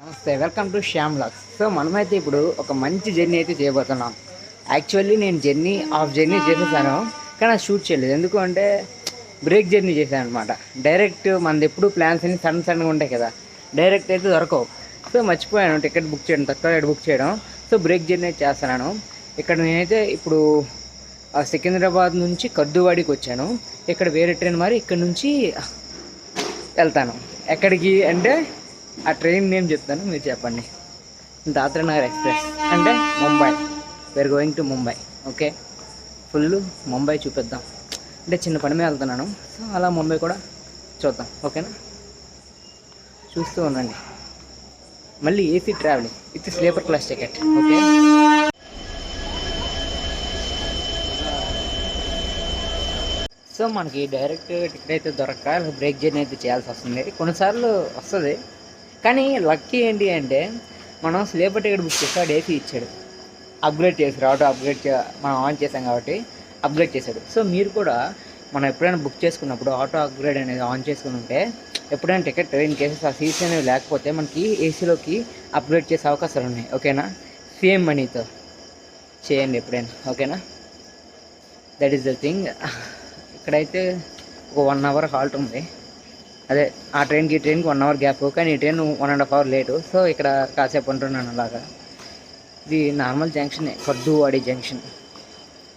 నమస్తే, welcome to Shyam vlogs. So మనమైతే ఇప్పుడు ఒక మంచి జర్నీ అయితే చేయబోతున్నాం. యాక్చువల్లీ నేను హాఫ్ జర్నీ చేసేసాను, కానీ అది షూట్ చేయలేదు. ఎందుకు అంటే బ్రేక్ జర్నీ చేశాను అనమాట. డైరెక్ట్ మనది ఎప్పుడు ప్లాన్స్ అన్ని సడన్గా ఉంటాయి కదా, డైరెక్ట్ అయితే దొరకవు. సో మర్చిపోయాను టికెట్ బుక్ చేయడం, తక్కువ రేట్ బుక్ చేయడం. సో బ్రేక్ జర్నీ అయితే చేస్తున్నాను. ఇక్కడ నేనైతే ఇప్పుడు సికింద్రాబాద్ నుంచి కద్దువాడికి వచ్చాను. ఇక్కడ వేరే ట్రైన్ మరి ఇక్కడ నుంచి వెళ్తాను. ఎక్కడికి అంటే ఆ ట్రైన్ నేమ్ చెప్తాను, మీరు చెప్పండి. దాద్రా నగర్ ఎక్స్ప్రెస్ అంటే Mumbai. We are going to Mumbai. Okay, full Mumbai చూపిద్దాం. అంటే చిన్న పని మీద వెళ్తున్నాను, సో అలా ముంబై కూడా చూద్దాం. ఓకేనా, చూస్తూ ఉండండి. మళ్ళీ AC travelling with sleeper class ticket. Okay, so మనకి డైరెక్ట్ టికెట్ అయితే దొరక్క బ్రేక్ జర్నీ అయితే చేయాల్సి వస్తుంది. కొన్నిసార్లు వస్తుంది, కానీ లక్కీ ఏంటి అంటే మనం స్లీపర్ టికెట్ బుక్ చేస్తే ఏసీ ఇచ్చాడు, అప్గ్రేడ్ చేశాడు. ఆటో అప్గ్రేడ్ మనం ఆన్ చేసాం కాబట్టి అప్గ్రేడ్ చేశాడు. సో మీరు కూడా మనం ఎప్పుడైనా బుక్ చేసుకున్నప్పుడు ఆటో అప్గ్రేడ్ అనేది ఆన్ చేసుకుని ఉంటే, ఎప్పుడైనా టికెట్ ఇన్ కేసెస్ ఆ సీట్స్ అనేవి లేకపోతే మనకి ఏసీలోకి అప్గ్రేడ్ చేసే అవకాశాలు ఉన్నాయి. ఓకేనా, సేమ్ మనీతో చేయండి ఎప్పుడైనా. ఓకేనా, దట్ ఈస్ ద థింగ్. ఇక్కడైతే ఒక 1 అవర్ హాల్ట్ ఉంది. అదే ఆ ట్రైన్కి 1 అవర్ గ్యాప్, కానీ ఈ ట్రైన్ 1.5 అవర్ లేటు. సో ఇక్కడ కాసేపు ఉంటున్నాను అలాగా. ఇది నార్మల్ జంక్షన్, కద్దువాడి జంక్షన్.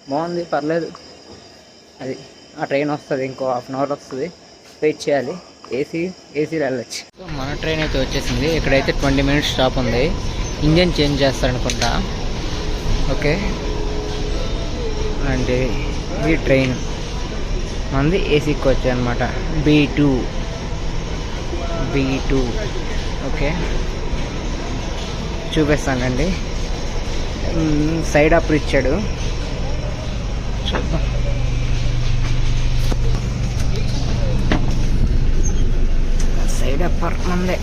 బాగుంది, పర్లేదు. అది ఆ ట్రైన్ వస్తుంది, ఇంకో హాఫ్ అన్ అవర్ వస్తుంది, వెయిట్ చేయాలి. ఏసీలో వెళ్ళచ్చు. సో మన ట్రైన్ అయితే వచ్చేసింది. ఇక్కడైతే 20 మినిట్స్ స్టాప్ ఉంది. ఇంజన్ చేంజ్ చేస్తారనుకుంటా. ఓకే, అంటే ఇది ట్రైన్ మనది ఏసీకి వచ్చాయి అనమాట. B2. ఓకే, చూపిస్తానండి. సైడ్ అప్ ఇచ్చాడు, చూద్దాం. సైడ్ అప్పర్ మందే.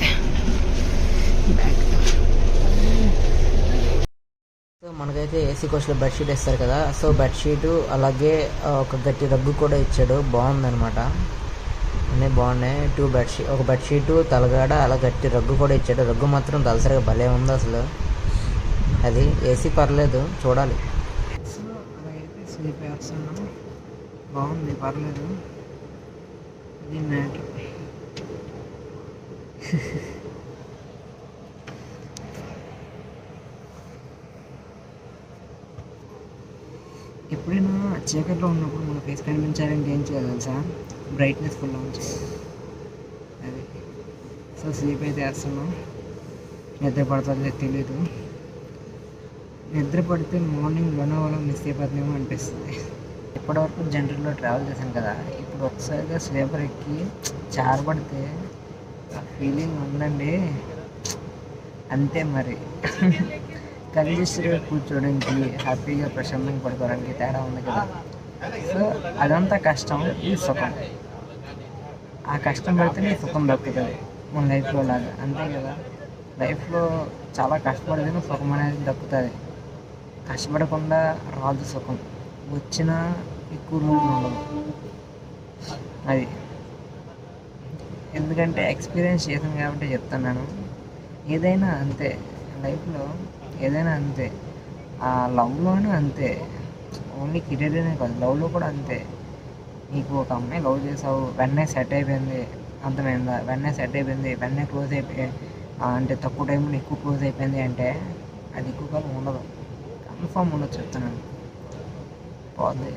సో మనకైతే ఏసీ కోచ్లో బెడ్షీట్ ఇస్తారు కదా, సో బెడ్షీటు అలాగే ఒక గట్టి రగ్గు కూడా ఇచ్చాడు. బాగుందనమాట, అన్నీ బాగున్నాయి. ఒక బెడ్షీటు, తలగాడ, అలా గట్టి రగ్గు కూడా ఇచ్చాడు. రగ్గు మాత్రం దలసరిగా భలే ఉంది అసలు. అది ఏసీ పర్లేదు, చూడాలి. సో అలాగైతే స్లీప్ వేస్తున్నాం, బాగుంది, పర్లేదు. ఇది మ్యాటర్. ఎప్పుడైనా చీకట్లో ఉన్నప్పుడు మన ఫేస్ కనిపించాలంటే ఏం చేయాలి తెలుసా? బ్రైట్నెస్ ఫుల్ ఉంచాలి. అది. సో స్లీప్ అయితే వేస్తున్నాం. నిద్ర పడుతుందో తెలీదు. నిద్ర పడితే మార్నింగ్ వన్ మిస్ అయిపోతుందేమో అనిపిస్తుంది. ఇప్పటివరకు జనరల్లో ట్రావెల్ చేశాను కదా, ఇప్పుడు ఒకసారిగా స్లీపర్ ఎక్కి చారబడితే ఆ ఫీలింగ్ ఉందండి. అంతే మరి. కంజెస్టెడ్గా కూర్చోడానికి, హ్యాపీగా ప్రశాంతంగా పడుకోవడానికి తేడా ఉంది కదా. సో అదంతా కష్టం, ఇది సుఖం. ఆ కష్టం పడితేనే సుఖం దక్కుతుంది మన లైఫ్లో లాగా, అంతే కదా. లైఫ్లో చాలా కష్టపడితేనే సుఖం అనేది దక్కుతుంది. కష్టపడకుండా రాదు సుఖం, వచ్చినా ఎక్కువ రోజులు ఉండదు. అది ఎందుకంటే ఎక్స్పీరియన్స్ చేశాను కాబట్టి చెప్తున్నాను. ఏదైనా అంతే లైఫ్లో, ఏదైనా అంతే. ఆ లవ్లోనూ అంతే, ఓన్లీ కెరీర్ అనే కాదు, లవ్లో కూడా అంతే. నీకు ఒక అమ్మాయి లవ్ చేసావు, వెంటనే సెట్ అయిపోయింది, అర్థమైందా? వెంటనే సెట్ అయిపోయింది, వెంటనే క్లోజ్ అయిపోయి, అంటే తక్కువ టైంలో ఎక్కువ క్లోజ్ అయిపోయింది అంటే అది ఎక్కువ కాలం ఉండదు, కన్ఫామ్ ఉండదు, చెప్తున్నాను, పోద్ది.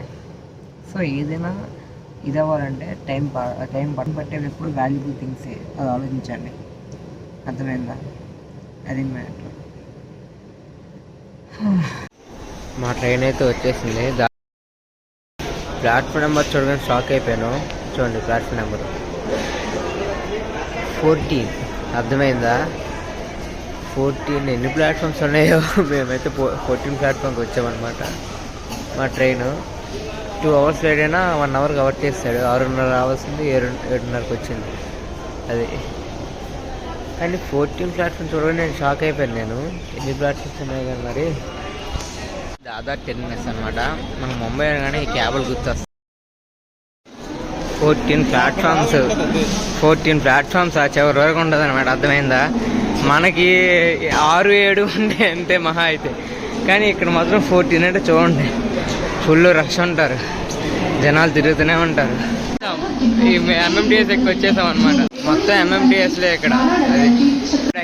సో ఏదైనా ఇది అవ్వాలంటే టైం పట్టేవి ఎప్పుడు వాల్యుబుల్ థింగ్సే, అది ఆలోచించండి, అర్థమైందా? అది మ్యాటర్. మా ట్రైన్ అయితే వచ్చేసింది. ప్లాట్ఫామ్ నెంబర్ చూడగానే షాక్ అయిపోయాను. చూడండి, ప్లాట్ఫామ్ నెంబర్ 14. అర్థమైందా? 14. ఎన్ని ప్లాట్ఫామ్స్ ఉన్నాయో. మేమైతే 14 ప్లాట్ఫామ్కి వచ్చామన్నమాట. మా ట్రైను 2 అవర్స్ లేట్ అయినా 1 అవర్ కవర్ చేస్తాడు. 6:30 రావాల్సింది 7:30కి వచ్చింది. అది కానీ 14 ప్లాట్ఫామ్స్ చూడగానే నేను షాక్ అయిపోయాను. నేను ఎన్ని ప్లాట్ఫామ్స్ ఉన్నాయి కానీ మరి దాదాపు 10 మినిట్స్ అనమాట. మనం ముంబై అనగానే ఈ క్యాబులు గుర్తొస్తాయి. 14 ప్లాట్ఫామ్స్ ఆ చివరి వరకు ఉంటుంది అనమాట, అర్థమైందా? మనకి 6-7 ఉండే అంతే మహా అయితే, కానీ ఇక్కడ మాత్రం 14 అంటే చూడండి, ఫుల్ రష్ ఉంటారు, జనాలు తిరుగుతూనే ఉంటారు. ఈ ఎంఎండిఎస్ ఎక్కువ వచ్చేసాం అనమాట, మొత్తం ఎంఎండిఎస్లే ఇక్కడ. అది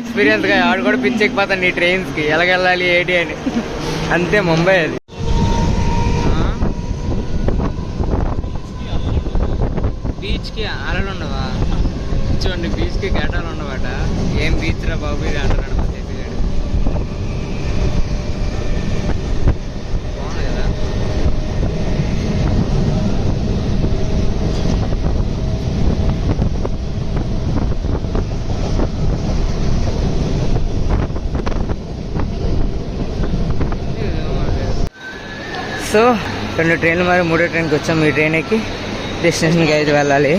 ఎక్స్పీరియన్స్గా ఆడు కూడా పిచ్చెక్కిపోతాను ఈ ట్రైన్స్కి, ఎలాగెళ్ళాలి ఏంటి అని. అంతే ముంబై అది. బీచ్కి అలలు ఉండవా? చూడండి, బీచ్కి గేటాలు ఉండవట. ఏం బీచ్ రా బాబు ఇది అంటున్నాడు మా చెప్పాడు. బాగుంది కదా. సో 2 ట్రైన్లు మరి 3వ ట్రైన్కి వచ్చాం. ఈ ట్రైన్ ఎక్కి డెస్టినేషన్కి అయితే వెళ్ళాలి.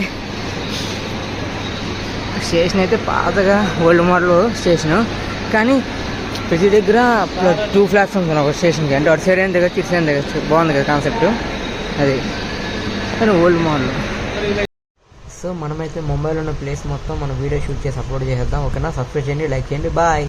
స్టేషన్ అయితే పాతగా ఓల్డ్ మోడల్ స్టేషను, కానీ ప్రతి దగ్గర 2 ప్లాట్ఫామ్స్ ఉన్నాయి ఒక స్టేషన్కి. అంటే అటు సైడ్ అయిన దిగచ్చు, ఇటు సైడ్ దిగచ్చు. బాగుంది కదా కాన్సెప్ట్ అది, కానీ ఓల్డ్ మోడల్. సో మనమైతే ముంబైలో ఉన్న ప్లేస్ మొత్తం మనం వీడియో షూట్ చేసి అప్లోడ్ చేసేద్దాం. ఓకేనా? సబ్స్క్రైబ్ చేయండి, లైక్ చేయండి, బాయ్.